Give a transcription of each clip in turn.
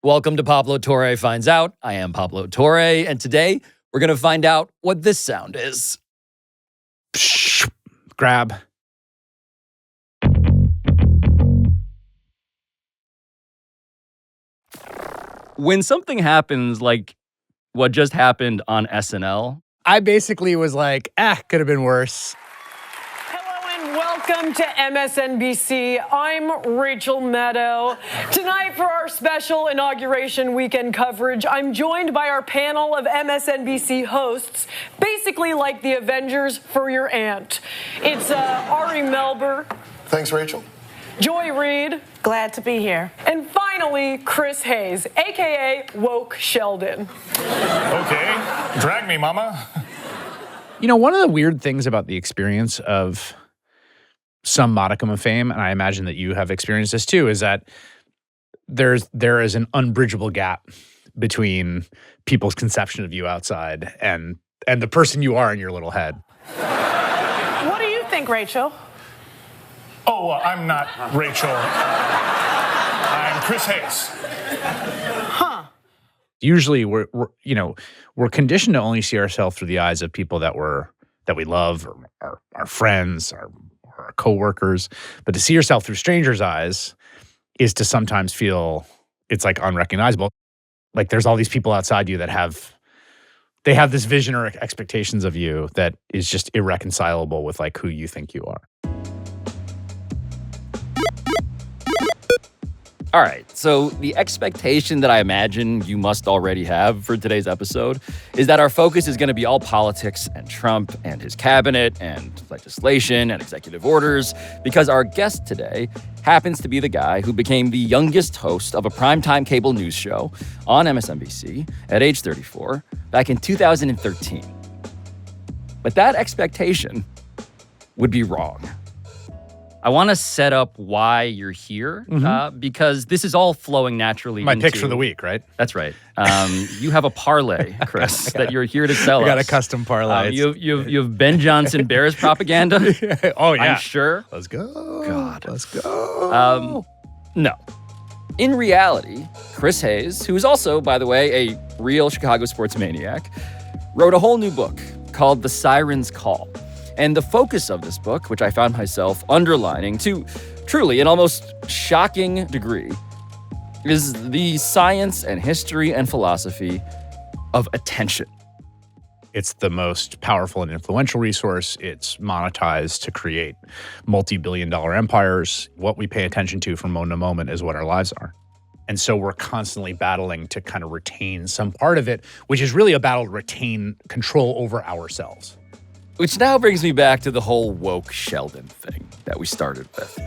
Welcome to Pablo Torre Finds Out. I am Pablo Torre, and today we're going to find out what this sound is. Psh, grab. When something happens like what just happened on SNL, I basically was like, could have been worse. Welcome to MSNBC. I'm Rachel Maddow. Tonight for our special inauguration weekend coverage, I'm joined by our panel of MSNBC hosts, basically like the Avengers for your aunt. It's Ari Melber. Thanks, Rachel. Joy Reid. Glad to be here. And finally, Chris Hayes, a.k.a. Woke Sheldon. Okay, drag me, mama. You know, one of the weird things about the experience of some modicum of fame, and I imagine that you have experienced this too, is that there is an unbridgeable gap between people's conception of you outside and the person you are in your little head. What do you think, Rachel? Oh, I'm not Rachel. I'm Chris Hayes. Huh. Usually we're conditioned to only see ourselves through the eyes of people that we love, or our friends, our coworkers, but to see yourself through strangers' eyes is to sometimes feel it's like unrecognizable. Like there's all these people outside you that have this vision or expectations of you that is just irreconcilable with like who you think you are. All right, so the expectation that I imagine you must already have for today's episode is that our focus is going to be all politics and Trump and his cabinet and legislation and executive orders, because our guest today happens to be the guy who became the youngest host of a primetime cable news show on MSNBC at age 34 back in 2013. But that expectation would be wrong. I want to set up why you're here, because this is all flowing naturally. My picks for the week, right? That's right. You have a parlay, Chris, that you're here to sell us. I got a custom parlay. You have Ben Johnson Bears propaganda. Oh, yeah. I'm sure. Let's go. God. Let's go. No. In reality, Chris Hayes, who is also, by the way, a real Chicago sports maniac, wrote a whole new book called The Sirens Call. And the focus of this book, which I found myself underlining to truly an almost shocking degree, is the science and history and philosophy of attention. It's the most powerful and influential resource. It's monetized to create multi-billion-dollar empires. What we pay attention to from moment to moment is what our lives are. And so we're constantly battling to kind of retain some part of it, which is really a battle to retain control over ourselves. Which now brings me back to the whole woke Sheldon thing that we started with.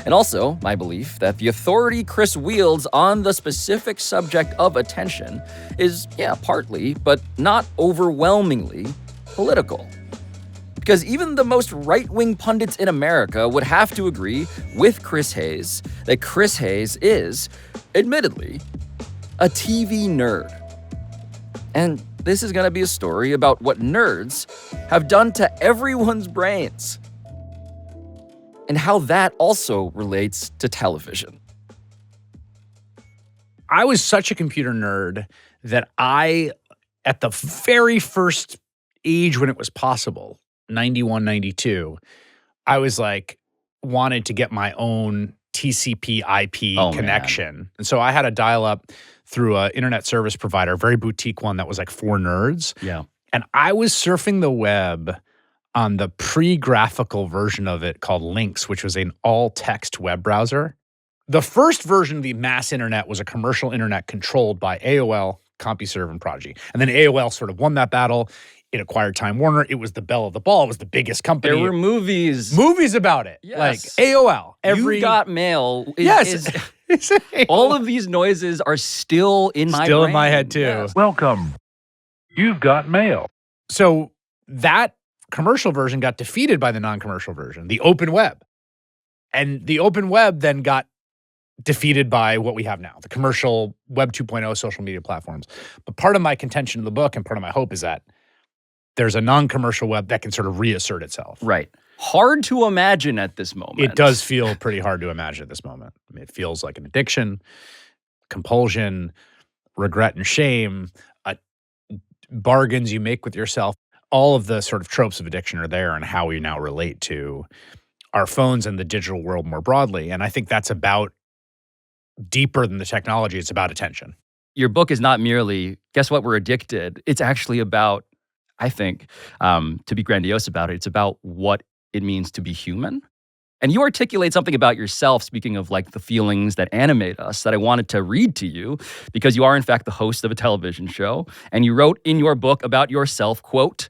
And also my belief that the authority Chris wields on the specific subject of attention is, partly, but not overwhelmingly, political. Because even the most right-wing pundits in America would have to agree with Chris Hayes that Chris Hayes is, admittedly, a TV nerd. And this is going to be a story about what nerds have done to everyone's brains and how that also relates to television. I was such a computer nerd that at the very first age when it was possible, 91, 92, I was like, wanted to get my own TCP IP connection. Man. And so I had a dial-up through an internet service provider, a very boutique one that was like for nerds. Yeah. And I was surfing the web on the pre-graphical version of it called Lynx, which was an all-text web browser. The first version of the mass internet was a commercial internet controlled by AOL, CompuServe, and Prodigy. And then AOL sort of won that battle. It acquired Time Warner. It was the belle of the ball. It was the biggest company. There were movies. Movies about it. Yes. Like AOL. You Got Mail. Yes. All of these noises are still in my brain. Still in my head, too. Yes. Welcome. You've got mail. So that commercial version got defeated by the non-commercial version, the open web. And the open web then got defeated by what we have now, the commercial Web 2.0 social media platforms. But part of my contention in the book and part of my hope is that there's a non-commercial web that can sort of reassert itself. Right. Hard to imagine at this moment. It does feel pretty hard to imagine at this moment. I mean, it feels like an addiction. compulsion, regret and shame, bargains you make with yourself. All of the sort of tropes of addiction are there and how we now relate to our phones and the digital world more broadly. And I think that's about deeper than the technology. It's about attention. Your book is not merely, guess what, we're addicted. It's actually about, I think, to be grandiose about it, it's about what it means to be human. And you articulate something about yourself, speaking of like the feelings that animate us, that I wanted to read to you, because you are in fact the host of a television show. And you wrote in your book about yourself, quote,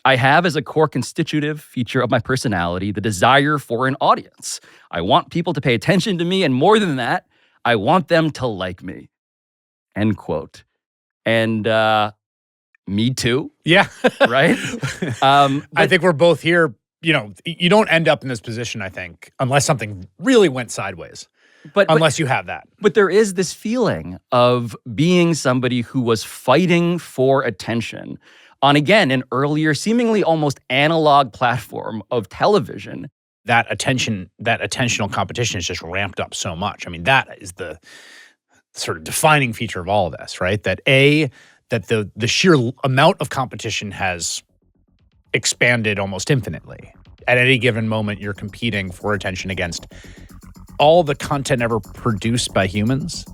"I have as a core constitutive feature of my personality the desire for an audience. I want people to pay attention to me, and more than that, I want them to like me." End quote. And me too. Yeah. Right? I think we're both here. You know, you don't end up in this position, I think, unless something really went sideways. Unless you have that. But there is this feeling of being somebody who was fighting for attention on, again, an earlier, seemingly almost analog platform of television. That attentional competition is just ramped up so much. I mean, that is the sort of defining feature of all of this, right? That the sheer amount of competition has expanded almost infinitely. At any given moment, you're competing for attention against all the content ever produced by humans.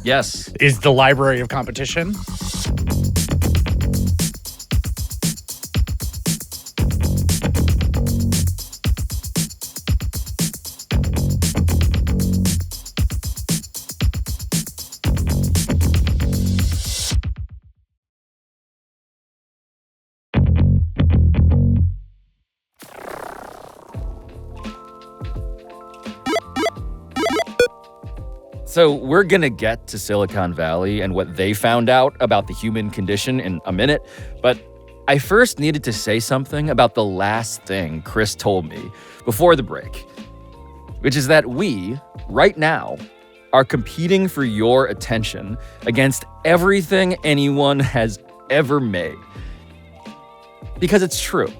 Yes. Is the library of competition. So we're going to get to Silicon Valley and what they found out about the human condition in a minute, but I first needed to say something about the last thing Chris told me before the break, which is that we, right now, are competing for your attention against everything anyone has ever made. Because it's true.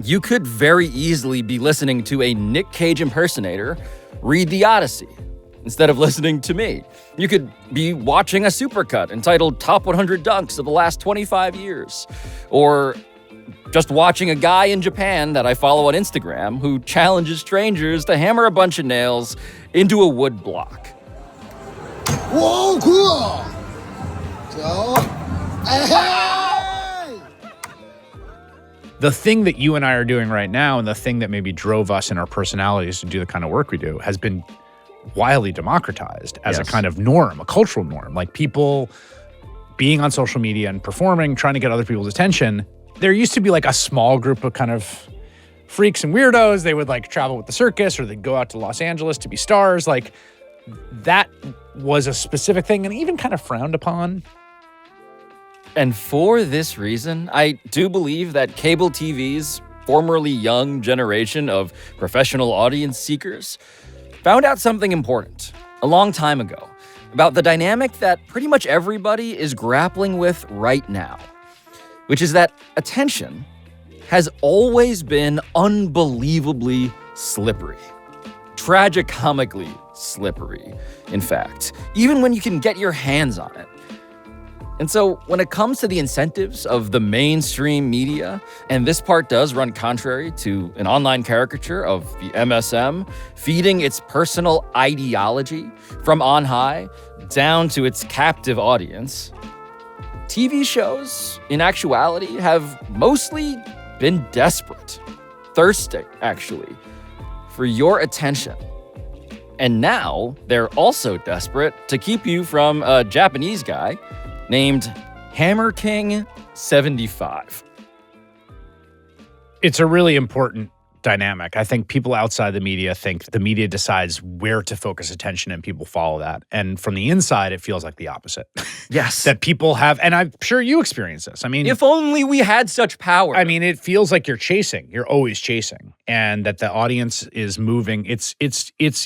You could very easily be listening to a Nick Cage impersonator read the Odyssey instead of listening to me. You could be watching a supercut entitled Top 100 Dunks of the Last 25 Years. Or just watching a guy in Japan that I follow on Instagram who challenges strangers to hammer a bunch of nails into a wood block. Whoa, cool! Hey! The thing that you and I are doing right now, and the thing that maybe drove us in our personalities to do the kind of work we do, has been wildly democratized as a kind of norm, a cultural norm. Like people being on social media and performing, trying to get other people's attention. There used to be like a small group of kind of freaks and weirdos. They would like travel with the circus, or they'd go out to Los Angeles to be stars. Like that was a specific thing and even kind of frowned upon. And for this reason, I do believe that cable TV's formerly young generation of professional audience seekers found out something important a long time ago about the dynamic that pretty much everybody is grappling with right now, which is that attention has always been unbelievably slippery. Tragicomically slippery, in fact, even when you can get your hands on it. And so when it comes to the incentives of the mainstream media, and this part does run contrary to an online caricature of the MSM, feeding its personal ideology from on high down to its captive audience, TV shows, in actuality, have mostly been desperate, thirsting, actually, for your attention. And now they're also desperate to keep you from a Japanese guy named Hammer King 75. It's a really important dynamic. I think people outside the media think the media decides where to focus attention and people follow that. And from the inside, it feels like the opposite. Yes. That people have, and I'm sure you experience this. I mean, if only we had such power. I mean, it feels like you're chasing. You're always chasing. And that the audience is moving. Its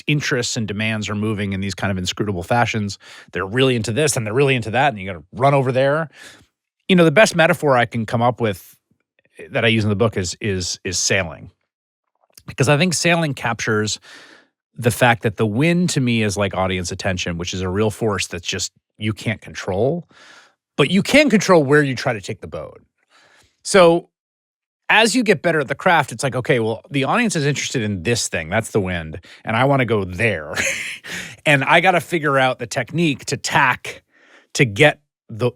interests and demands are moving in these kind of inscrutable fashions. They're really into this and they're really into that, and you got to run over there. You know, the best metaphor I can come up with that I use in the book is sailing. Because I think sailing captures the fact that the wind to me is like audience attention, which is a real force that's just you can't control, but you can control where you try to take the boat. So as you get better at the craft, it's like, okay, well, the audience is interested in this thing. That's the wind. And I want to go there. And I got to figure out the technique to tack to get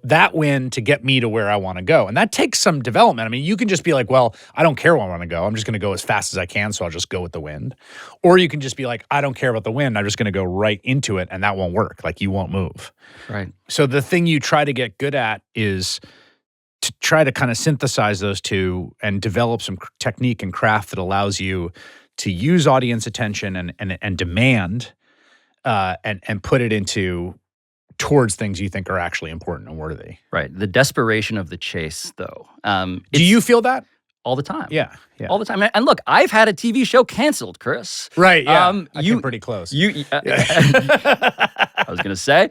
that wind to get me to where I want to go. And that takes some development. I mean, you can just be like, well, I don't care where I want to go. I'm just going to go as fast as I can, so I'll just go with the wind. Or you can just be like, I don't care about the wind. I'm just going to go right into it, and that won't work. Like, you won't move. Right. So the thing you try to get good at is to try to kind of synthesize those two and develop some technique and craft that allows you to use audience attention and demand and put it into towards things you think are actually important and worthy. Right. The desperation of the chase, though. Do you feel that? All the time. Yeah. All the time. And look, I've had a TV show canceled, Chris. Right, yeah. I came pretty close. I was going to say,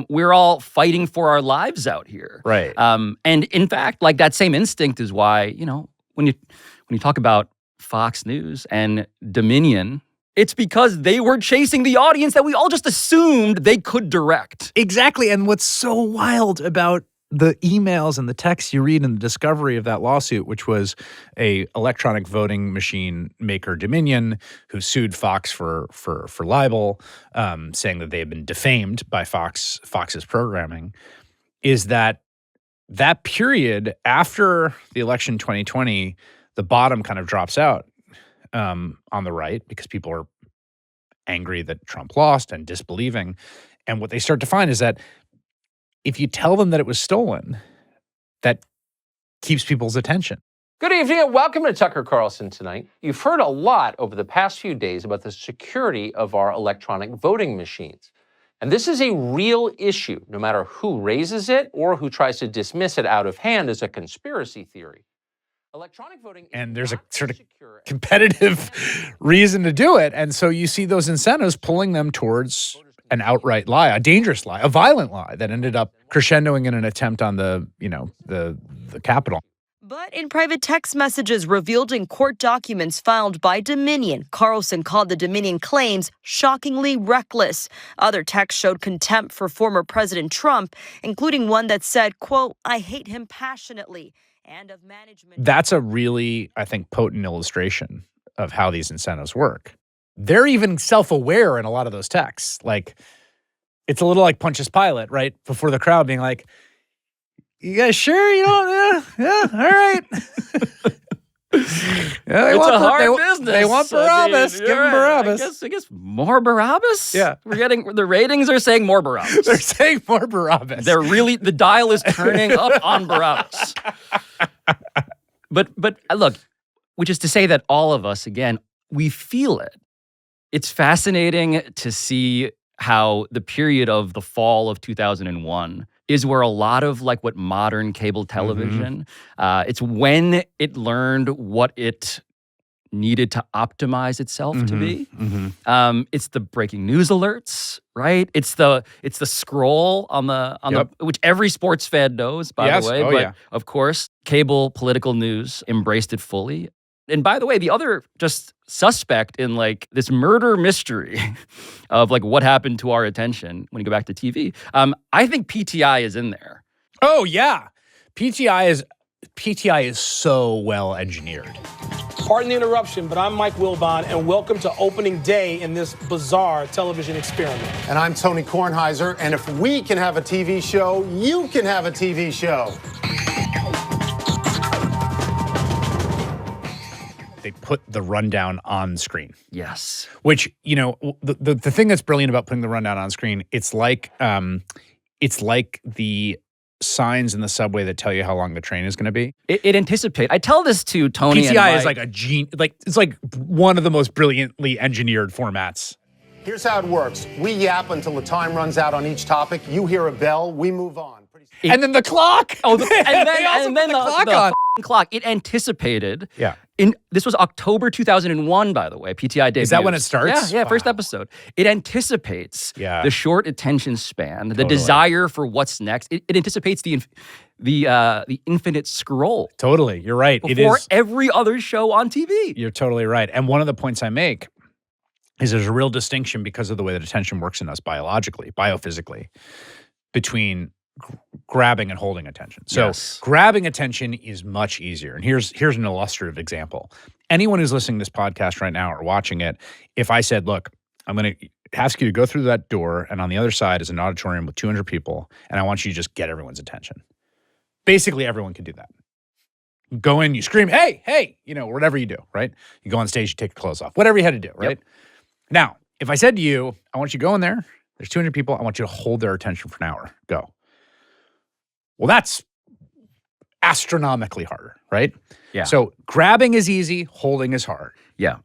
we're all fighting for our lives out here. Right. And in fact, like that same instinct is why, when you talk about Fox News and Dominion, it's because they were chasing the audience that we all just assumed they could direct. Exactly. And what's so wild about the emails and the texts you read in the discovery of that lawsuit, which was a electronic voting machine maker, Dominion, who sued Fox for libel, saying that they had been defamed by Fox's programming, is that period after the election 2020, the bottom kind of drops out on the right because people are angry that Trump lost and disbelieving. And what they start to find is that if you tell them that it was stolen, that keeps people's attention. Good evening and welcome to Tucker Carlson Tonight. You've heard a lot over the past few days about the security of our electronic voting machines. And this is a real issue, no matter who raises it or who tries to dismiss it out of hand as a conspiracy theory. Electronic voting, and there's a sort of competitive reason to do it. And so you see those incentives pulling them towards an outright lie, a dangerous lie, a violent lie that ended up crescendoing in an attempt on the Capitol. But in private text messages revealed in court documents filed by Dominion, Carlson called the Dominion claims shockingly reckless. Other texts showed contempt for former President Trump, including one that said, quote, "I hate him passionately." And of management. That's a really, I think, potent illustration of how these incentives work. They're even self-aware in a lot of those texts. Like, it's a little like Pontius Pilate, right? Before the crowd being like, you guys sure you don't? Yeah, all right. Yeah, it's a hard business. They want Barabbas. Give them Barabbas. I guess more Barabbas? Yeah. We're getting, the ratings are saying more Barabbas. They're saying more Barabbas. The dial is turning up on Barabbas. But look, which is to say that all of us, again, we feel it. It's fascinating to see how the period of the fall of 2001 is where a lot of like what modern cable television, it's when it learned what it needed to optimize itself to be. It's the breaking news alerts, right? It's the scroll on the which every sports fan knows, by the way. But of course, cable political news embraced it fully. And by the way, the other just suspect in like this murder mystery of like what happened to our attention when you go back to TV, I think PTI is in there. Oh yeah, PTI is so well engineered. Pardon the interruption, but I'm Mike Wilbon, and welcome to opening day in this bizarre television experiment. And I'm Tony Kornheiser, and if we can have a TV show, you can have a TV show. They put the rundown on screen. Yes. Which, the thing that's brilliant about putting the rundown on screen, it's like the signs in the subway that tell you how long the train is going to be. It anticipates. I tell this to Tony. PTI is like it's like one of the most brilliantly engineered formats. Here's how it works. We yap until the time runs out on each topic. You hear a bell, we move on. And then the clock. Oh, and then the clock on. Clock. It anticipated. Yeah. This was October 2001, by the way. PTI debuted. Is that when it starts? Yeah, first episode. It anticipates the short attention span, the desire for what's next. It anticipates the infinite scroll. Totally, you're right. Before every other show on TV. You're totally right. And one of the points I make is there's a real distinction because of the way that attention works in us biologically, biophysically, between grabbing and holding attention. So grabbing attention is much easier. And here's an illustrative example. Anyone who's listening to this podcast right now or watching it, if I said, look, I'm going to ask you to go through that door, and on the other side is an auditorium with 200 people, and I want you to just get everyone's attention. Basically, everyone can do that. You go in, you scream, hey, hey, whatever you do, right? You go on stage, you take your clothes off, whatever you had to do, right? Yep. Now, if I said to you, I want you to go in there, there's 200 people, I want you to hold their attention for an hour, go. Well, that's astronomically harder, right? Yeah. So grabbing is easy, holding is hard. Yeah.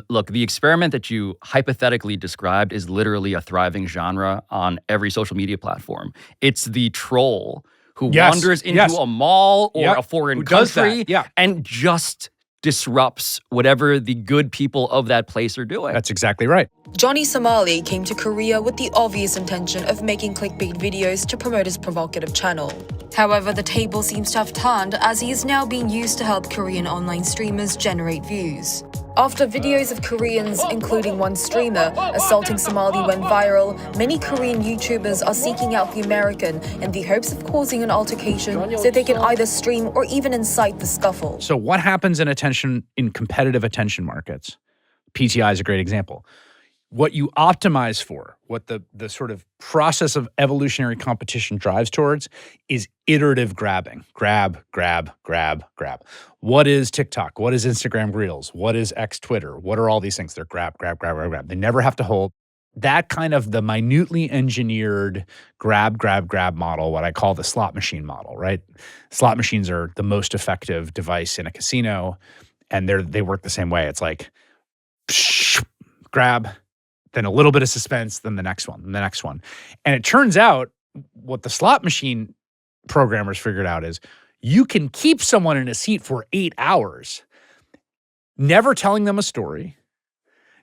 Look, the experiment that you hypothetically described is literally a thriving genre on every social media platform. It's the troll who wanders into a mall or a foreign country and just disrupts whatever the good people of that place are doing. That's exactly right. Johnny Somali came to Korea with the obvious intention of making clickbait videos to promote his provocative channel. However, the table seems to have turned as he is now being used to help Korean online streamers generate views. After videos of Koreans, including one streamer, assaulting Somali went viral, many Korean YouTubers are seeking out the American in the hopes of causing an altercation so they can either stream or even incite the scuffle. So what happens in competitive attention markets? PTI is a great example. What you optimize for, what the sort of process of evolutionary competition drives towards is iterative grabbing. Grab, grab, grab, grab. What is TikTok? What is Instagram Reels? What is X Twitter? What are all these things? They're grab, grab, grab, grab, grab. They never have to hold. That kind of the minutely engineered grab, grab, grab model, what I call the slot machine model, right? Slot machines are the most effective device in a casino, and they work the same way. It's like grab, then a little bit of suspense, then the next one, and the next one. And it turns out what the slot machine programmers figured out is you can keep someone in a seat for 8 hours, never telling them a story,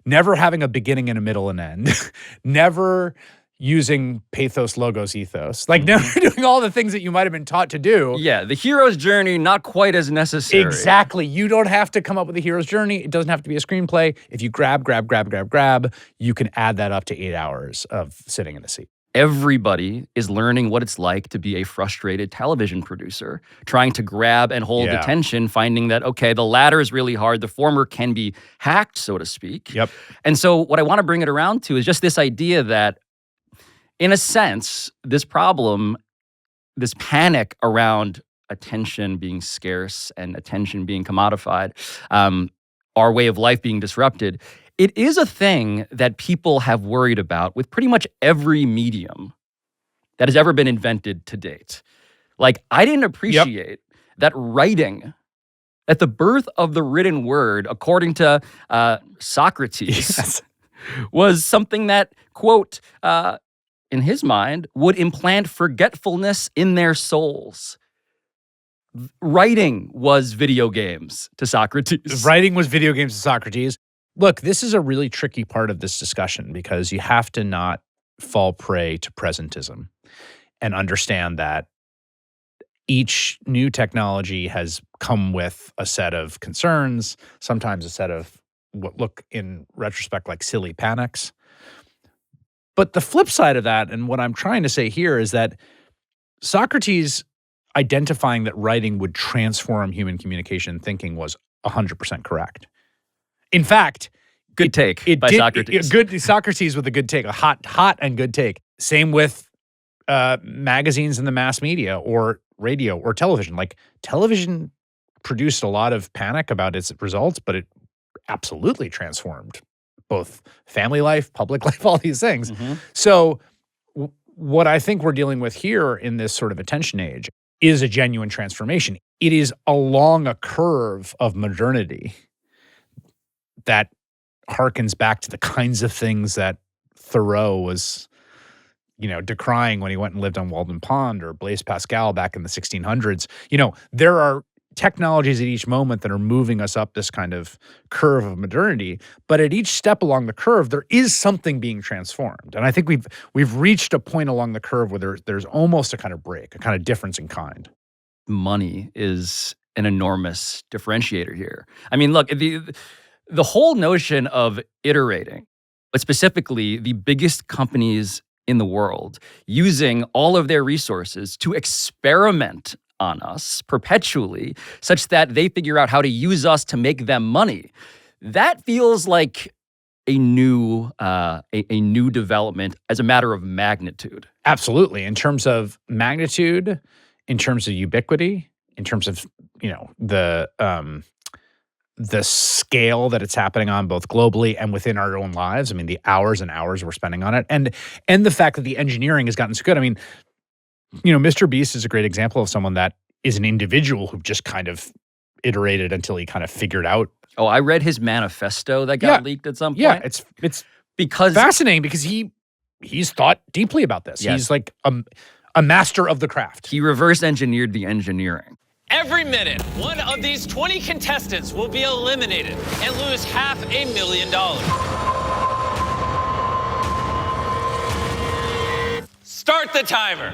never having a beginning and a middle and end, never using pathos, logos, ethos, like never doing all the things that you might have been taught to do. Yeah, the hero's journey, not quite as necessary. Exactly. You don't have to come up with a hero's journey. It doesn't have to be a screenplay. If you grab, grab, grab, grab, grab, you can add that up to 8 hours of sitting in a seat. Everybody is learning what it's like to be a frustrated television producer, trying to grab and hold attention, finding that, okay, the latter is really hard. The former can be hacked, so to speak. Yep. And so what I want to bring it around to is just this idea that, in a sense, this problem, this panic around attention being scarce and attention being commodified, our way of life being disrupted, it is a thing that people have worried about with pretty much every medium that has ever been invented to date. Like, I didn't appreciate that writing, that the birth of the written word, according to Socrates, was something that, quote, in his mind, would implant forgetfulness in their souls. Writing was video games to Socrates. Writing was video games to Socrates. Look, this is a really tricky part of this discussion because you have to not fall prey to presentism and understand that each new technology has come with a set of concerns, sometimes a set of what look in retrospect like silly panics. But the flip side of that, and what I'm trying to say here, is that Socrates identifying that writing would transform human communication and thinking was 100% correct. In fact, good take by Socrates. Socrates with a good take, a hot and good take. Same with magazines and the mass media or radio or television. Like, television produced a lot of panic about its results, but it absolutely transformed both family life, public life, all these things. Mm-hmm. So what I think we're dealing with here in this sort of attention age is a genuine transformation. It is along a curve of modernity that harkens back to the kinds of things that Thoreau was, decrying when he went and lived on Walden Pond, or Blaise Pascal back in the 1600s. There are technologies at each moment that are moving us up this kind of curve of modernity, but at each step along the curve, there is something being transformed. And I think we've reached a point along the curve where there's almost a kind of break, a kind of difference in kind. Money is an enormous differentiator here. I mean, look, the whole notion of iterating but specifically the biggest companies in the world using all of their resources to experiment on us perpetually such that they figure out how to use us to make them money. That feels like a new development as a matter of magnitude. Absolutely. In terms of magnitude, in terms of ubiquity, in terms of, the scale that it's happening on both globally and within our own lives. I mean, the hours and hours we're spending on it. And the fact that the engineering has gotten so good. I mean, Mr. Beast is a great example of someone that is an individual who just kind of iterated until he kind of figured out. Oh, I read his manifesto that got leaked at some point. Yeah, it's because fascinating because he's thought deeply about this. Yes. He's like a master of the craft. He reverse engineered the engineering. Every minute, one of these 20 contestants will be eliminated and lose $500,000. Start the timer.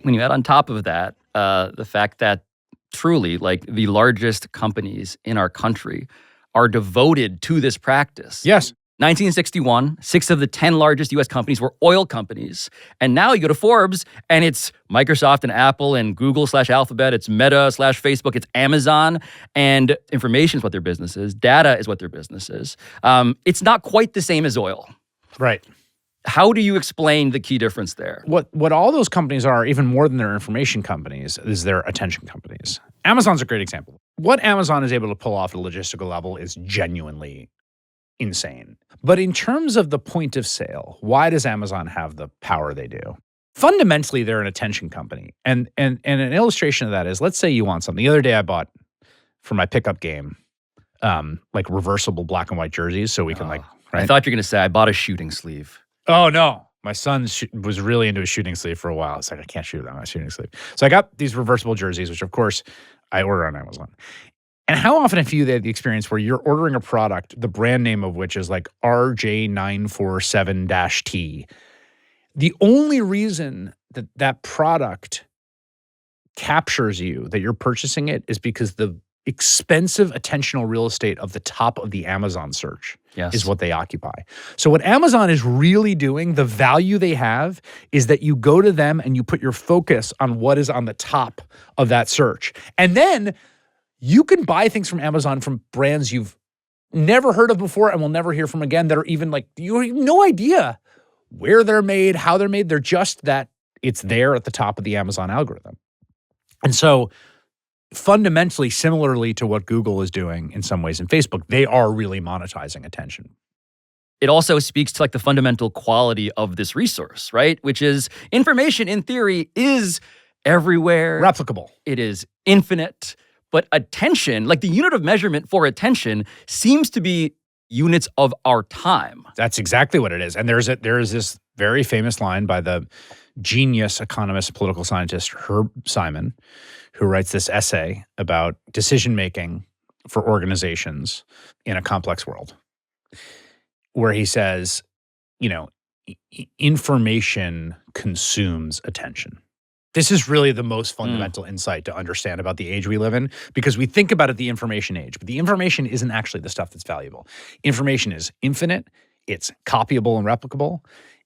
When you add on top of that, the fact that truly, like, the largest companies in our country are devoted to this practice. Yes. 1961, 6 of the 10 largest U.S. companies were oil companies. And now you go to Forbes, and it's Microsoft and Apple and Google/Alphabet, it's Meta/Facebook, it's Amazon, and information is what their business is. Data is what their business is. It's not quite the same as oil. Right. How do you explain the key difference there? What all those companies are, even more than their information companies, is their attention companies. Amazon's a great example. What Amazon is able to pull off at a logistical level is genuinely insane. But in terms of the point of sale, why does Amazon have the power they do? Fundamentally, they're an attention company. And an illustration of that is, let's say you want something. The other day I bought, for my pickup game, like reversible black and white jerseys so we can right? I thought you were going to say I bought a shooting sleeve. Oh, no. My son was really into a shooting sleeve for a while. It's like, I can't shoot without my shooting sleeve. So I got these reversible jerseys, which of course I order on Amazon. And how often have you had the experience where you're ordering a product, the brand name of which is like RJ947-T? The only reason that that product captures you, that you're purchasing it, is because the expensive attentional real estate of the top of the Amazon search is what they occupy. So what Amazon is really doing, the value they have, is that you go to them and you put your focus on what is on the top of that search. And then you can buy things from Amazon from brands you've never heard of before and will never hear from again that are even like, you have no idea where they're made, how they're made. They're just that it's there at the top of the Amazon algorithm. And so fundamentally, similarly to what Google is doing in some ways in Facebook, they are really monetizing attention. It also speaks to like the fundamental quality of this resource, right? Which is information in theory is everywhere. Replicable. It is infinite. But attention, like the unit of measurement for attention, seems to be units of our time. That's exactly what it is. And there is this very famous line by the genius economist, political scientist Herb Simon, who writes this essay about decision-making for organizations in a complex world, where he says, information consumes attention. This is really the most fundamental insight to understand about the age we live in, because we think about it the information age, but the information isn't actually the stuff that's valuable. Information is infinite, it's copyable and replicable.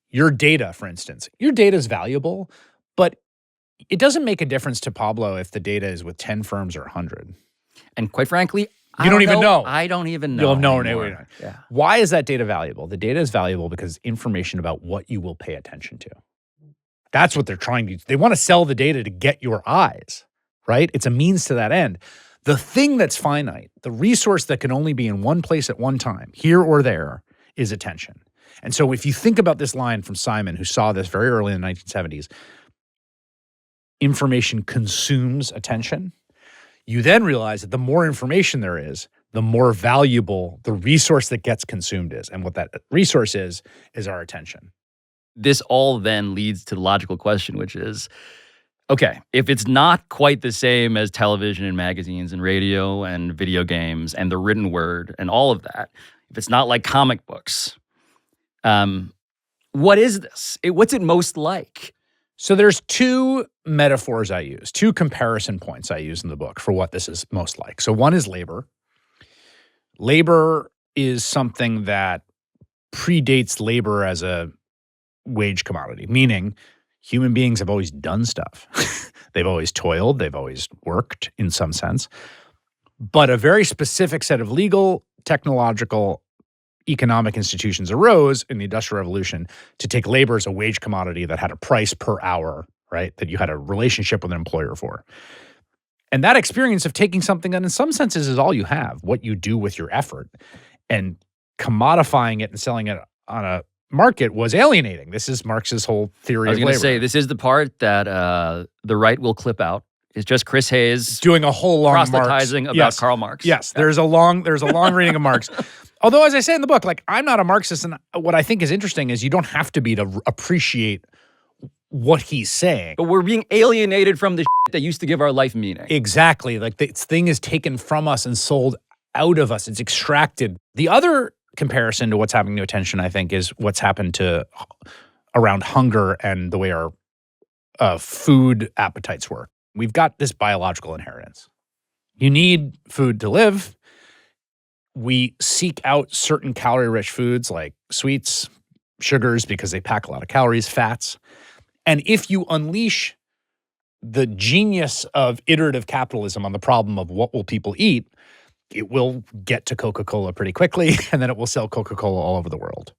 Your data, for instance, your data is valuable, but it doesn't make a difference to Pablo if the data is with 10 firms or 100. And quite frankly, you don't even know. I don't even know. You'll have no idea. Yeah. Why is that data valuable? The data is valuable because it's information about what you will pay attention to. That's what they're trying to do. They want to sell the data to get your eyes, right? It's a means to that end. The thing that's finite, the resource that can only be in one place at one time, here or there, is attention. And so if you think about this line from Simon, who saw this very early in the 1970s, information consumes attention, you then realize that the more information there is, the more valuable the resource that gets consumed is. And what that resource is our attention. This all then leads to the logical question, which is, okay, if it's not quite the same as television and magazines and radio and video games and the written word and all of that, if it's not like comic books, what is this? What's it most like? So there's two metaphors I use, two comparison points I use in the book for what this is most like. So one is labor. Labor is something that predates labor as a wage commodity, meaning human beings have always done stuff. They've always toiled, they've always worked in some sense. But a very specific set of legal, technological, economic institutions arose in the Industrial Revolution to take labor as a wage commodity that had a price per hour, right? That you had a relationship with an employer for. And that experience of taking something that in some senses is all you have, what you do with your effort, and commodifying it and selling it on a market was alienating. This is Marx's whole theory of labor. I was going to say, this is the part that the right will clip out. It's just Chris Hayes doing a whole long proselytizing about Karl Marx. Yes, there's a long reading of Marx. Although, as I say in the book, like, I'm not a Marxist, and what I think is interesting is you don't have to be to appreciate what he's saying. But we're being alienated from the shit that used to give our life meaning. Exactly. Like, this thing is taken from us and sold out of us. It's extracted. The other comparison to what's happening to attention, I think, is what's happened to around hunger and the way our food appetites work. We've got this biological inheritance. You need food to live. We seek out certain calorie-rich foods like sweets, sugars, because they pack a lot of calories, fats. And if you unleash the genius of iterative capitalism on the problem of what will people eat, it will get to Coca-Cola pretty quickly, and then it will sell Coca-Cola all over the world.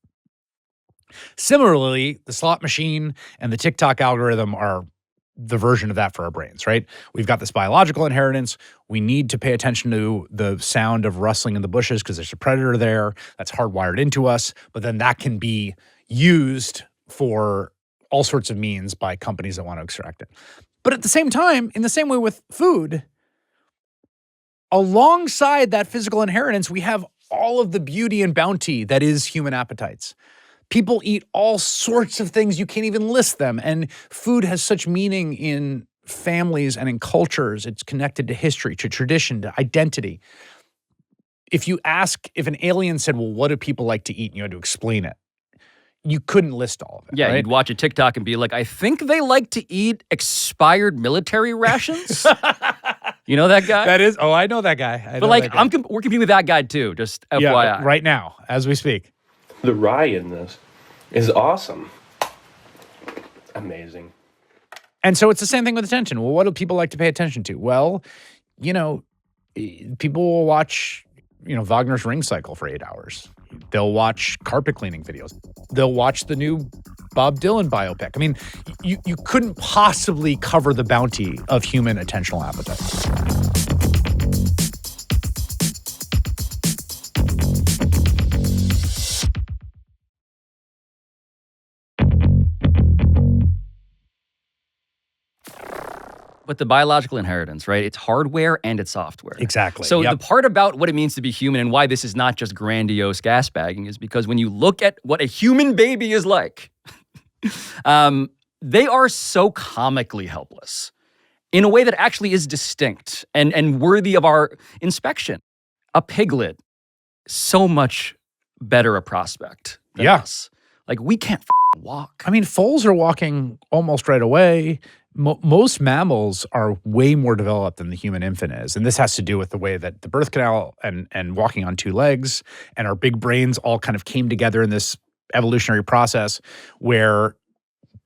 Similarly, the slot machine and the TikTok algorithm are the version of that for our brains, right? We've got this biological inheritance. We need to pay attention to the sound of rustling in the bushes because there's a predator there. That's hardwired into us. But then that can be used for all sorts of means by companies that want to extract it. But at the same time, in the same way with food, alongside that physical inheritance, we have all of the beauty and bounty that is human appetites. People eat all sorts of things. You can't even list them. And food has such meaning in families and in cultures. It's connected to history, to tradition, to identity. If an alien said, well, what do people like to eat? And you had to explain it. You couldn't list all of it. Yeah, right? You'd watch a TikTok and be like, I think they like to eat expired military rations. You know that guy? I know that guy. We're competing with that guy too, just FYI. Yeah, right now, as we speak. The rye in this is awesome. Amazing. And so it's the same thing with attention. Well, what do people like to pay attention to? Well, people will watch, Wagner's Ring Cycle for 8 hours. They'll watch carpet cleaning videos. They'll watch the new Bob Dylan biopic. I mean, you couldn't possibly cover the bounty of human attentional appetite. But the biological inheritance, right? It's hardware and it's software. Exactly. So the part about what it means to be human and why this is not just grandiose gas bagging is because when you look at what a human baby is like, they are so comically helpless in a way that actually is distinct and worthy of our inspection. A piglet, so much better a prospect than us. Like, we can't walk. I mean, foals are walking almost right away. Most mammals are way more developed than the human infant is. And this has to do with the way that the birth canal and walking on two legs and our big brains all kind of came together in this evolutionary process where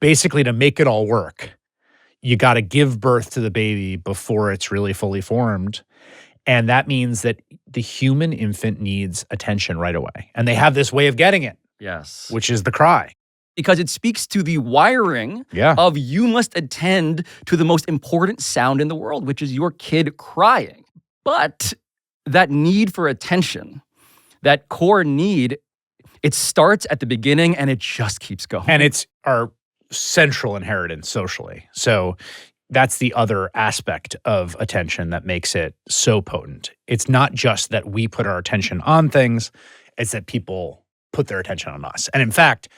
basically to make it all work, you got to give birth to the baby before it's really fully formed. And that means that the human infant needs attention right away. And they have this way of getting it. Yes. Which is the cry. Because it speaks to the wiring of you must attend to the most important sound in the world, which is your kid crying. But that need for attention, that core need, it starts at the beginning and it just keeps going. And it's our central inheritance socially. So that's the other aspect of attention that makes it so potent. It's not just that we put our attention on things, it's that people put their attention on us. And in fact,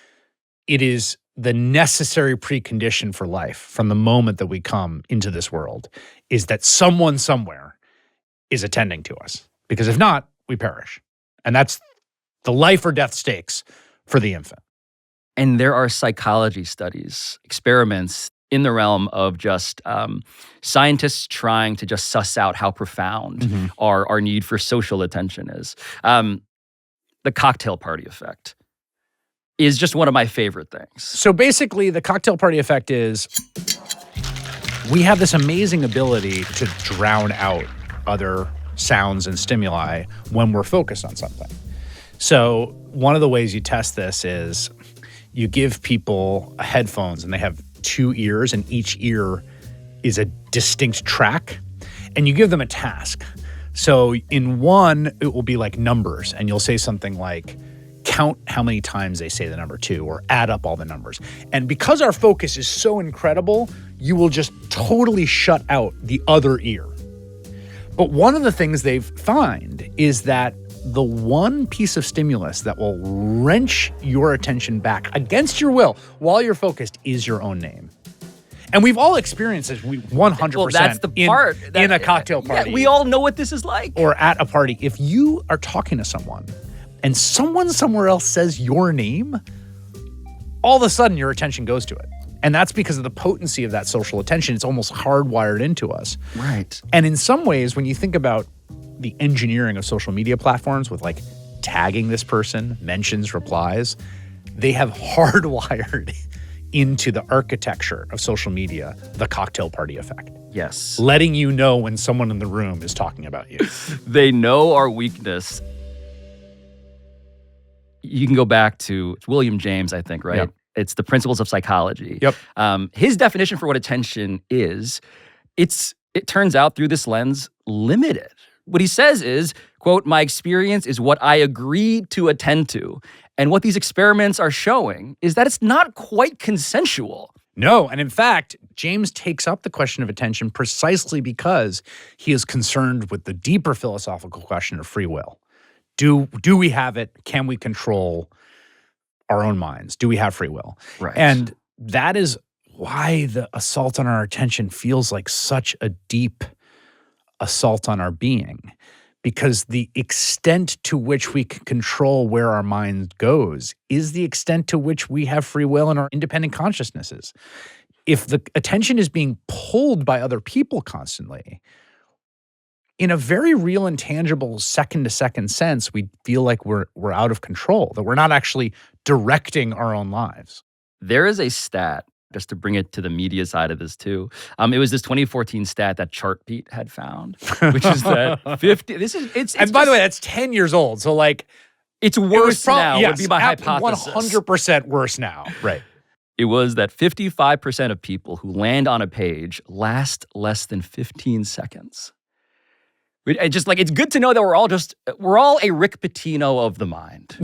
it is the necessary precondition for life from the moment that we come into this world is that someone somewhere is attending to us. Because if not, we perish. And that's the life or death stakes for the infant. And there are psychology studies, experiments in the realm of just scientists trying to just suss out how profound our need for social attention is. The cocktail party effect is just one of my favorite things. So basically, the cocktail party effect is we have this amazing ability to drown out other sounds and stimuli when we're focused on something. So one of the ways you test this is you give people headphones and they have 2 ears, and each ear is a distinct track, and you give them a task. So in one, it will be like numbers, and you'll say something like, count how many times they say the number 2 or add up all the numbers. And because our focus is so incredible, you will just totally shut out the other ear. But one of the things they find is that the one piece of stimulus that will wrench your attention back against your will while you're focused is your own name. And we've all experienced this 100% Well, that's the part. in a cocktail party. Yeah, we all know what this is like. Or at a party. If you are talking to someone and someone somewhere else says your name, all of a sudden your attention goes to it. And that's because of the potency of that social attention. It's almost hardwired into us. Right. And in some ways, when you think about the engineering of social media platforms with like tagging this person, mentions, replies, they have hardwired into the architecture of social media the cocktail party effect. Yes. Letting you know when someone in the room is talking about you. They know our weakness. You can go back to William James, I think, right? Yep. It's the principles of psychology. Yep. His definition for what attention is, it turns out through this lens, limited. What he says is, quote, my experience is what I agreed to attend to. And what these experiments are showing is that it's not quite consensual. No, and in fact, James takes up the question of attention precisely because he is concerned with the deeper philosophical question of free will. Do we have it? Can we control our own minds? Do we have free will? Right. And that is why the assault on our attention feels like such a deep assault on our being, because the extent to which we can control where our mind goes is the extent to which we have free will in our independent consciousnesses. If the attention is being pulled by other people constantly, in a very real and tangible second-to-second sense, we feel like we're out of control, that we're not actually directing our own lives. There is a stat, just to bring it to the media side of this too. It was this 2014 stat that Chartbeat had found, which is that 50. And by the way, that's 10 years old. So like, it's worse now. Yes, would be my hypothesis. 100% worse now. Right. It was that 55% of people who land on a page last less than 15 seconds. Just like, it's good to know that we're all a Rick Pitino of the mind.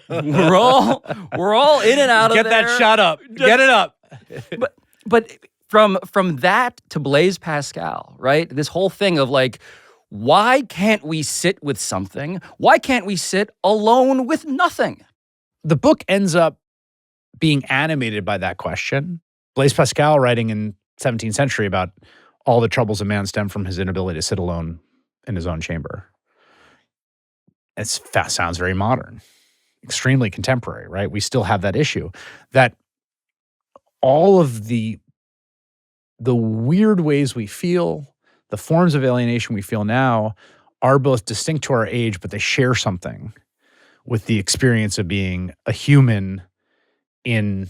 we're all in and out of there. Get that shot up. Get it up. But from that to Blaise Pascal, right? This whole thing of like, why can't we sit with something? Why can't we sit alone with nothing? The book ends up being animated by that question. Blaise Pascal writing in 17th century about all the troubles of man stem from his inability to sit alone in his own chamber. It sounds very modern, extremely contemporary, right? We still have that issue that all of the weird ways we feel, the forms of alienation we feel now are both distinct to our age, but they share something with the experience of being a human in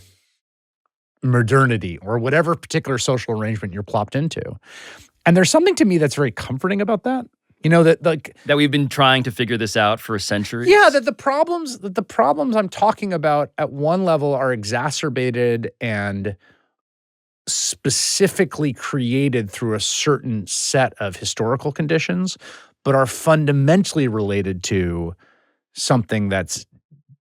modernity or whatever particular social arrangement you're plopped into. And there's something to me that's very comforting about that. You know, that we've been trying to figure this out for centuries. Yeah, that the problems I'm talking about at one level are exacerbated and specifically created through a certain set of historical conditions, but are fundamentally related to something that's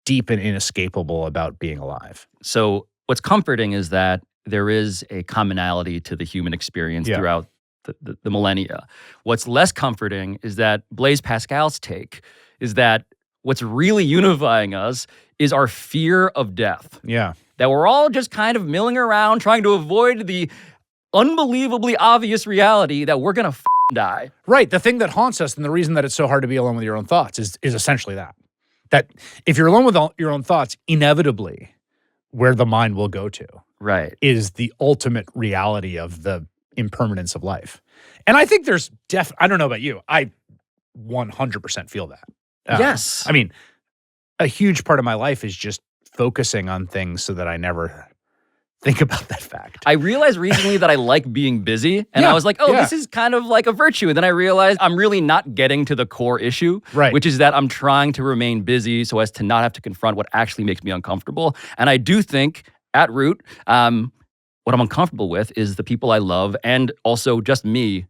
deep and inescapable about being alive. So what's comforting is that there is a commonality to the human experience throughout the millennia. What's less comforting is that Blaise Pascal's take is that what's really unifying us is our fear of death. Yeah. That we're all just kind of milling around trying to avoid the unbelievably obvious reality that we're going to die. Right. The thing that haunts us and the reason that it's so hard to be alone with your own thoughts is essentially that. That if you're alone with your own thoughts, inevitably where the mind will go to Right. is the ultimate reality of the impermanence of life. And I think there's I don't know about you. I 100% feel that. Yes. I mean, a huge part of my life is just focusing on things so that I never think about that fact. I realized recently that I like being busy, and I was like, this is kind of like a virtue. And then I realized I'm really not getting to the core issue, which is that I'm trying to remain busy so as to not have to confront what actually makes me uncomfortable. And I do think, at root, what I'm uncomfortable with is the people I love and also just me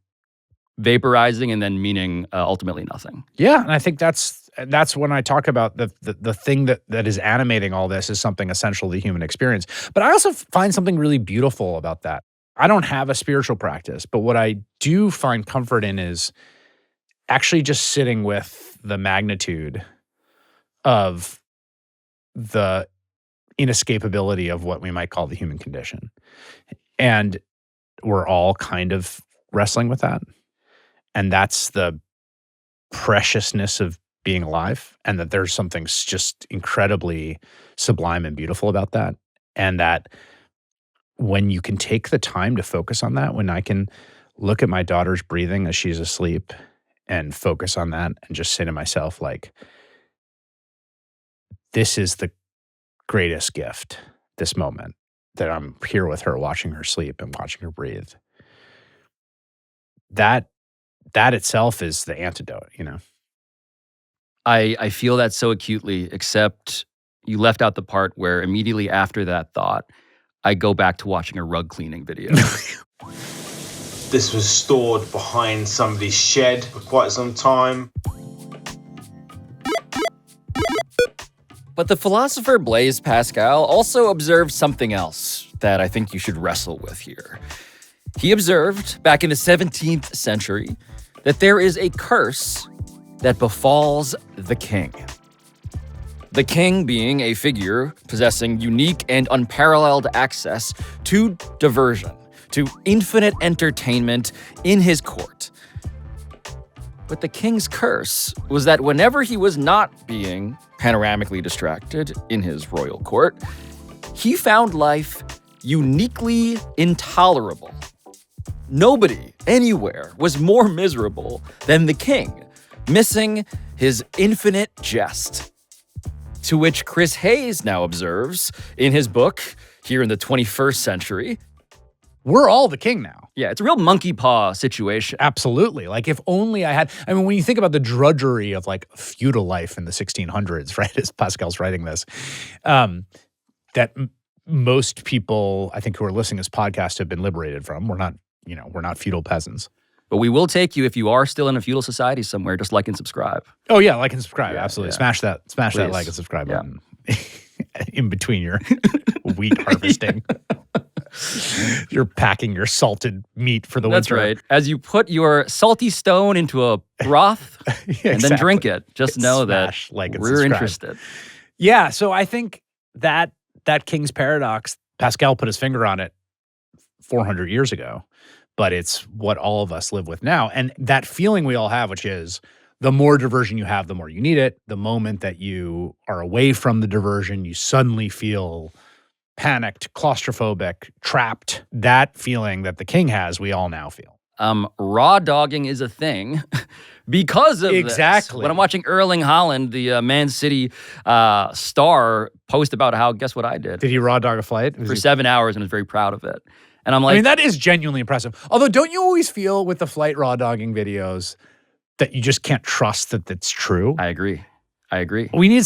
vaporizing and then meaning ultimately nothing. Yeah, and I think that's when I talk about the thing that is animating all this is something essential to the human experience. But I also find something really beautiful about that. I don't have a spiritual practice, but what I do find comfort in is actually just sitting with the magnitude of the inescapability of what we might call the human condition. And we're all kind of wrestling with that. And that's the preciousness of being alive, and that there's something just incredibly sublime and beautiful about that. And that when you can take the time to focus on that, when I can look at my daughter's breathing as she's asleep and focus on that and just say to myself, like, this is the greatest gift, this moment, that I'm here with her, watching her sleep and watching her breathe. That itself is the antidote, you know? I feel that so acutely, except you left out the part where immediately after that thought, I go back to watching a rug cleaning video. This was stored behind somebody's shed for quite some time. But the philosopher Blaise Pascal also observed something else that I think you should wrestle with here. He observed, back in the 17th century, that there is a curse that befalls the king. The king being a figure possessing unique and unparalleled access to diversion, to infinite entertainment in his court. But the king's curse was that whenever he was not being panoramically distracted in his royal court, he found life uniquely intolerable. Nobody anywhere was more miserable than the king, missing his infinite jest. To which Chris Hayes now observes in his book, here in the 21st century, we're all the king now. Yeah, it's a real monkey paw situation. Absolutely. Like, if only I had, I mean, when you think about the drudgery of like feudal life in the 1600s, right, as Pascal's writing this, most people, I think, who are listening to this podcast have been liberated from. We're not feudal peasants. But we will take you if you are still in a feudal society somewhere. Just like and subscribe. Oh yeah, like and subscribe. Yeah, absolutely. yeah. Smash that like and subscribe button in between your wheat harvesting. You're packing your salted meat for the winter. That's right. As you put your salty stone into a broth and then drink it, just know Smash, that like and we're subscribe. interested. Yeah, so I think that King's paradox, Pascal put his finger on it 400 years ago. But it's what all of us live with now. And that feeling we all have, which is the more diversion you have, the more you need it. The moment that you are away from the diversion, you suddenly feel panicked, claustrophobic, trapped. That feeling that the king has, we all now feel. Raw dogging is a thing because of exactly. This. When I'm watching Erling Haaland, the Man City star, post about how, guess what I did? Did he raw dog a flight? For 7 hours and was very proud of it. And I'm like, I mean, that is genuinely impressive. Although, don't you always feel with the flight raw dogging videos that you just can't trust that that's true? I agree. We need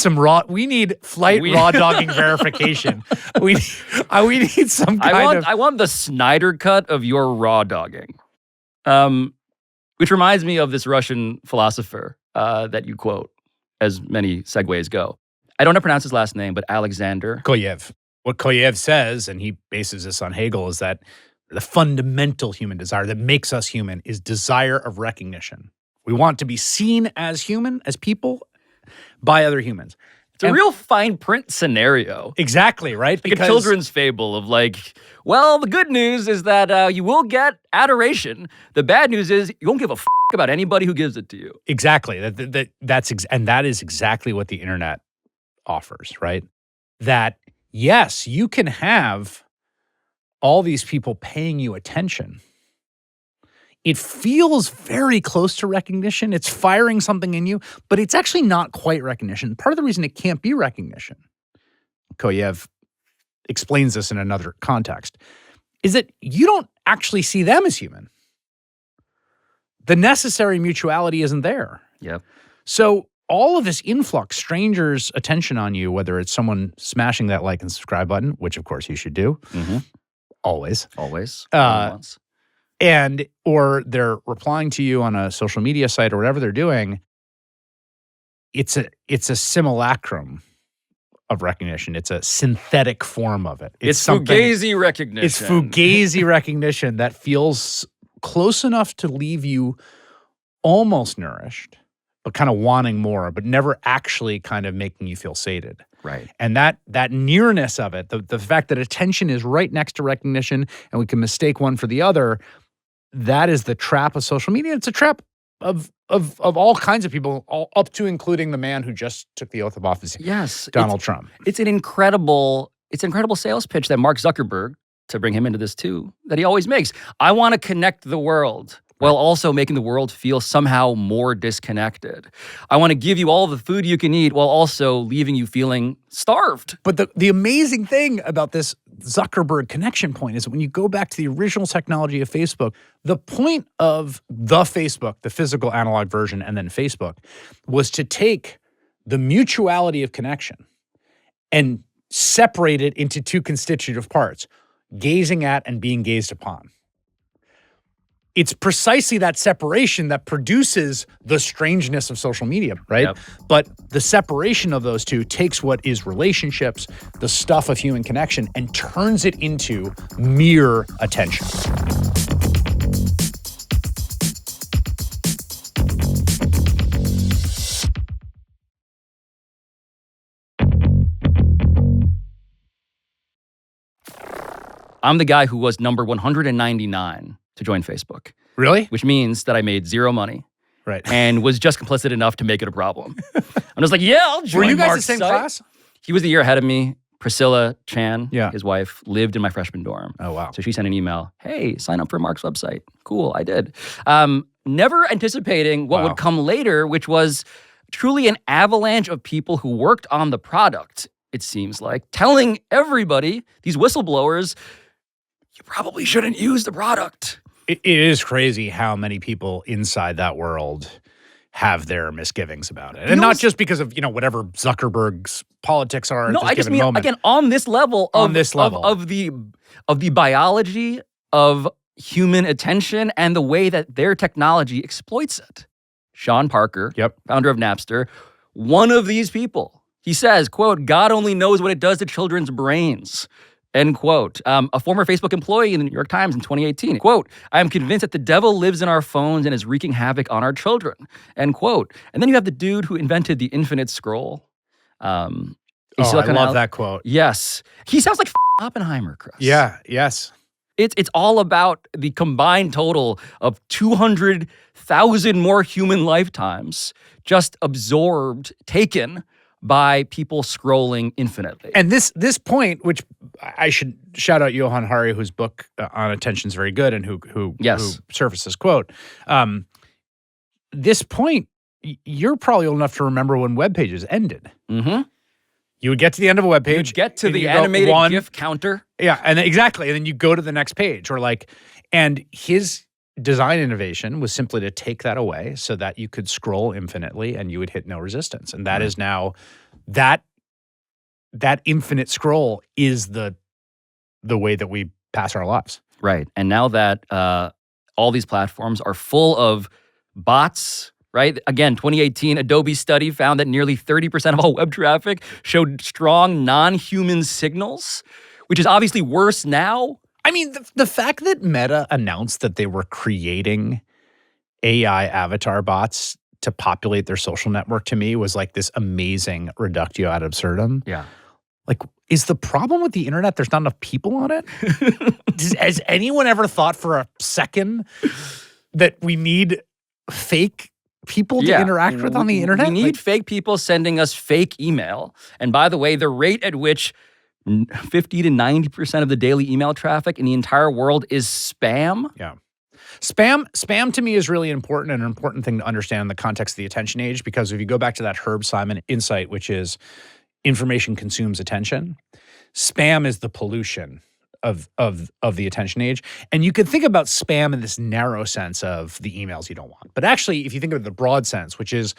flight raw dogging verification. We need some kind of. I want the Snyder cut of your raw dogging. Which reminds me of this Russian philosopher that you quote, as many segues go. I don't know how to pronounce his last name, but Alexander Koyev. What Koyev says, and he bases this on Hegel, is that the fundamental human desire that makes us human is desire of recognition. We want to be seen as human, as people, by other humans. It's a real fine print scenario. Exactly, right? Like a children's fable of like, well, the good news is that you will get adoration. The bad news is you won't give a about anybody who gives it to you. Exactly. And that is exactly what the internet offers, right? That yes, you can have all these people paying you attention, it feels very close to recognition. It's firing something in you, but it's actually not quite recognition. Part of the reason it can't be recognition, Koyev explains this in another context, is that you don't actually see them as human. The necessary mutuality isn't there. Yep. So all of this influx, strangers' attention on you, whether it's someone smashing that like and subscribe button, which of course you should do, always. Always. And or they're replying to you on a social media site or whatever they're doing, it's a simulacrum of recognition. It's a synthetic form of it. It's fugazi recognition. It's fugazi recognition that feels close enough to leave you almost nourished, but kind of wanting more, but never actually kind of making you feel sated. Right. And that nearness of it, the fact that attention is right next to recognition and we can mistake one for the other, that is the trap of social media. It's a trap of all kinds of people, all up to including the man who just took the oath of office. Yes. Donald Trump. It's an incredible sales pitch that Mark Zuckerberg, to bring him into this too, that he always makes. I want to connect the world while also making the world feel somehow more disconnected. I want to give you all the food you can eat while also leaving you feeling starved. But the amazing thing about this Zuckerberg connection point is that when you go back to the original technology of Facebook, the point of the Facebook, the physical analog version, and then Facebook, was to take the mutuality of connection and separate it into two constitutive parts, gazing at and being gazed upon. It's precisely that separation that produces the strangeness of social media, right? Yep. But the separation of those two takes what is relationships, the stuff of human connection, and turns it into mere attention. I'm the guy who was number 199 to join Facebook. Really? Which means that I made zero money. Right. And was just complicit enough to make it a problem. I'm just like, yeah, I'll join. Were you guys Mark's the same site. class? He was the year ahead of me. Priscilla Chan, Yeah. his wife, lived in my freshman dorm. Oh, wow. So she sent an email, hey, sign up for Mark's website. Cool, I did. Never anticipating what would come later, which was truly an avalanche of people who worked on the product, it seems like, telling everybody, these whistleblowers, you probably shouldn't use the product. It is crazy how many people inside that world have their misgivings about it. And not just because of, whatever Zuckerberg's politics are No, at this I just given mean, moment. again, on this level of the biology of human attention and the way that their technology exploits it. Sean Parker, founder of Napster, one of these people. He says, quote, God only knows what it does to children's brains. End quote. A former Facebook employee in the New York Times in 2018, quote, I am convinced that the devil lives in our phones and is wreaking havoc on our children. End quote. And then you have the dude who invented the infinite scroll. I love that quote. Yes. He sounds like Oppenheimer, Chris. Yeah, yes. It's all about the combined total of 200,000 more human lifetimes just absorbed, taken by people scrolling infinitely. And this point, which I should shout out Johan Hari, whose book on attention is very good and who surfaces quote. This point, you're probably old enough to remember when web pages ended. Mm-hmm. You would get to the end of a web page. You'd get to the animated GIF counter. Yeah, and exactly. And then you go to the next page and his design innovation was simply to take that away so that you could scroll infinitely and you would hit no resistance. And that is now that infinite scroll is the way that we pass our lives. Right. And now that all these platforms are full of bots, right? Again, 2018 Adobe study found that nearly 30% of all web traffic showed strong non-human signals, which is obviously worse now. I mean, the fact that Meta announced that they were creating AI avatar bots to populate their social network to me was like this amazing reductio ad absurdum. Yeah. Like, is the problem with the internet there's not enough people on it? Has anyone ever thought for a second that we need fake people to interact with on the internet? We need fake people sending us fake email. And by the way, the rate at which 50 to 90% of the daily email traffic in the entire world is spam. Yeah. Spam to me is really important, and an important thing to understand in the context of the attention age, because if you go back to that Herb Simon insight, which is information consumes attention, spam is the pollution of the attention age. And you could think about spam in this narrow sense of the emails you don't want. But actually, if you think of it in the broad sense, which is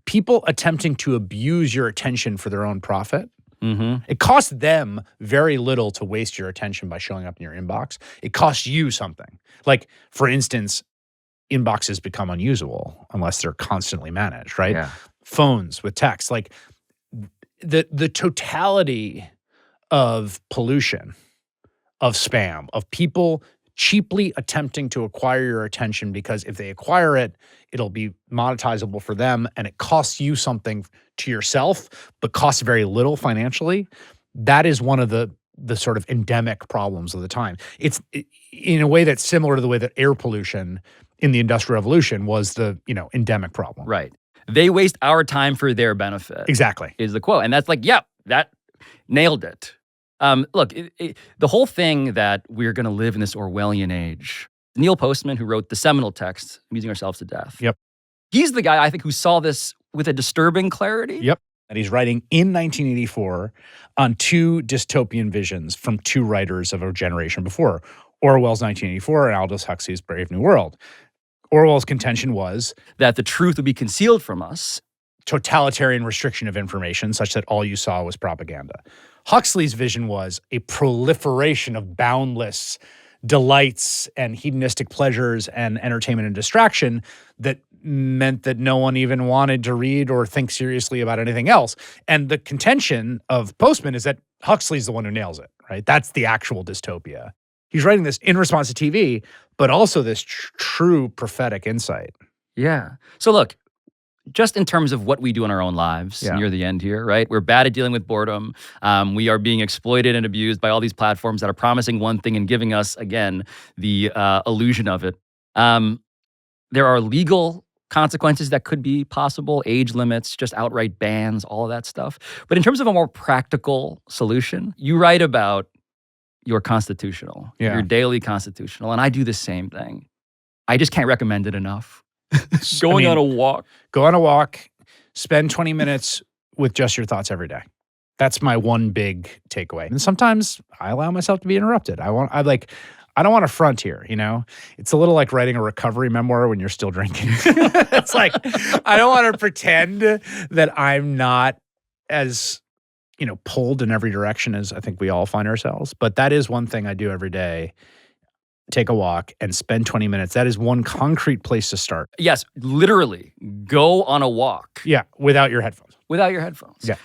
people attempting to abuse your attention for their own profit, it costs them very little to waste your attention by showing up in your inbox. It costs you something. Like, for instance, inboxes become unusable unless they're constantly managed, right? Yeah. Phones with text. Like, the totality of pollution, of spam, of people cheaply attempting to acquire your attention because if they acquire it, it'll be monetizable for them and it costs you something to yourself, but costs very little financially. That is one of the sort of endemic problems of the time. It's in a way that's similar to the way that air pollution in the Industrial Revolution was the, endemic problem. Right. They waste our time for their benefit. Exactly. Is the quote. And that's like, that nailed it. Look, the whole thing that we're going to live in this Orwellian age, Neil Postman, who wrote the seminal text, Amusing Ourselves to Death. Yep. He's the guy, I think, who saw this with a disturbing clarity. Yep. And he's writing in 1984 on two dystopian visions from two writers of a generation before, Orwell's 1984 and Aldous Huxley's Brave New World. Orwell's contention was that the truth would be concealed from us. Totalitarian restriction of information such that all you saw was propaganda. Huxley's vision was a proliferation of boundless delights and hedonistic pleasures and entertainment and distraction that meant that no one even wanted to read or think seriously about anything else. And the contention of Postman is that Huxley's the one who nails it, right? That's the actual dystopia. He's writing this in response to TV, but also this true prophetic insight. Yeah. So look, just in terms of what we do in our own lives near the end here, right? We're bad at dealing with boredom. We are being exploited and abused by all these platforms that are promising one thing and giving us, again, the illusion of it. There are legal consequences that could be possible, age limits, just outright bans, all of that stuff. But in terms of a more practical solution, you write about your constitutional, your daily constitutional, and I do the same thing. I just can't recommend it enough. Going on a walk. Go on a walk, spend 20 minutes with just your thoughts every day. That's my one big takeaway. And sometimes I allow myself to be interrupted. I don't want to front here, It's a little like writing a recovery memoir when you're still drinking. It's like, I don't want to pretend that I'm not as, pulled in every direction as I think we all find ourselves. But that is one thing I do every day. Take a walk and spend 20 minutes. That is one concrete place to start. Yes, literally. Go on a walk. Yeah, without your headphones. Without your headphones. Yeah.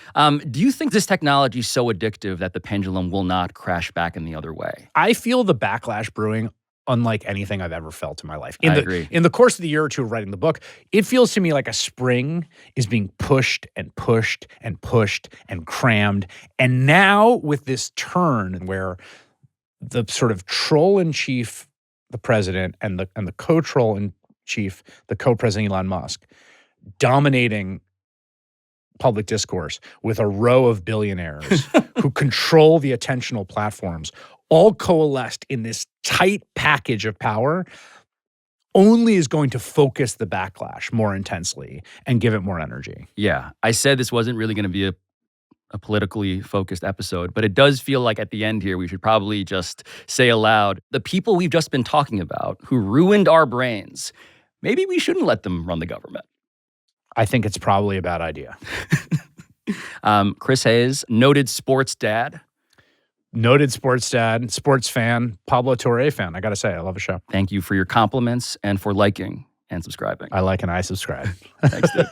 Do you think this technology is so addictive that the pendulum will not crash back in the other way? I feel the backlash brewing unlike anything I've ever felt in my life. I agree. In the course of the year or two of writing the book, it feels to me like a spring is being pushed and pushed and pushed and crammed. And now with this turn where the sort of troll-in-chief, the president, and the co-troll-in-chief, the co-president Elon Musk, dominating public discourse with a row of billionaires who control the attentional platforms, all coalesced in this tight package of power, only is going to focus the backlash more intensely and give it more energy. Yeah. I said this wasn't really going to be a politically focused episode, but it does feel like at the end here, we should probably just say aloud, the people we've just been talking about who ruined our brains, maybe we shouldn't let them run the government. I think it's probably a bad idea. Chris Hayes, noted sports dad. Noted sports dad, sports fan, Pablo Torre fan. I got to say, I love the show. Thank you for your compliments and for liking and subscribing. I like and I subscribe. Thanks, dude.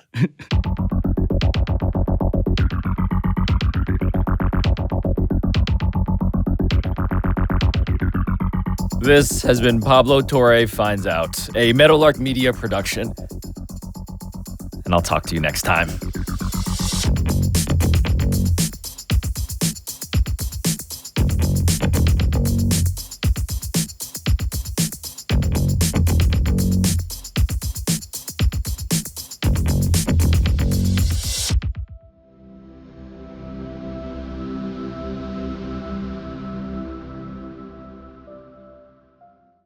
This has been Pablo Torre Finds Out, a Meadowlark Media production. And I'll talk to you next time.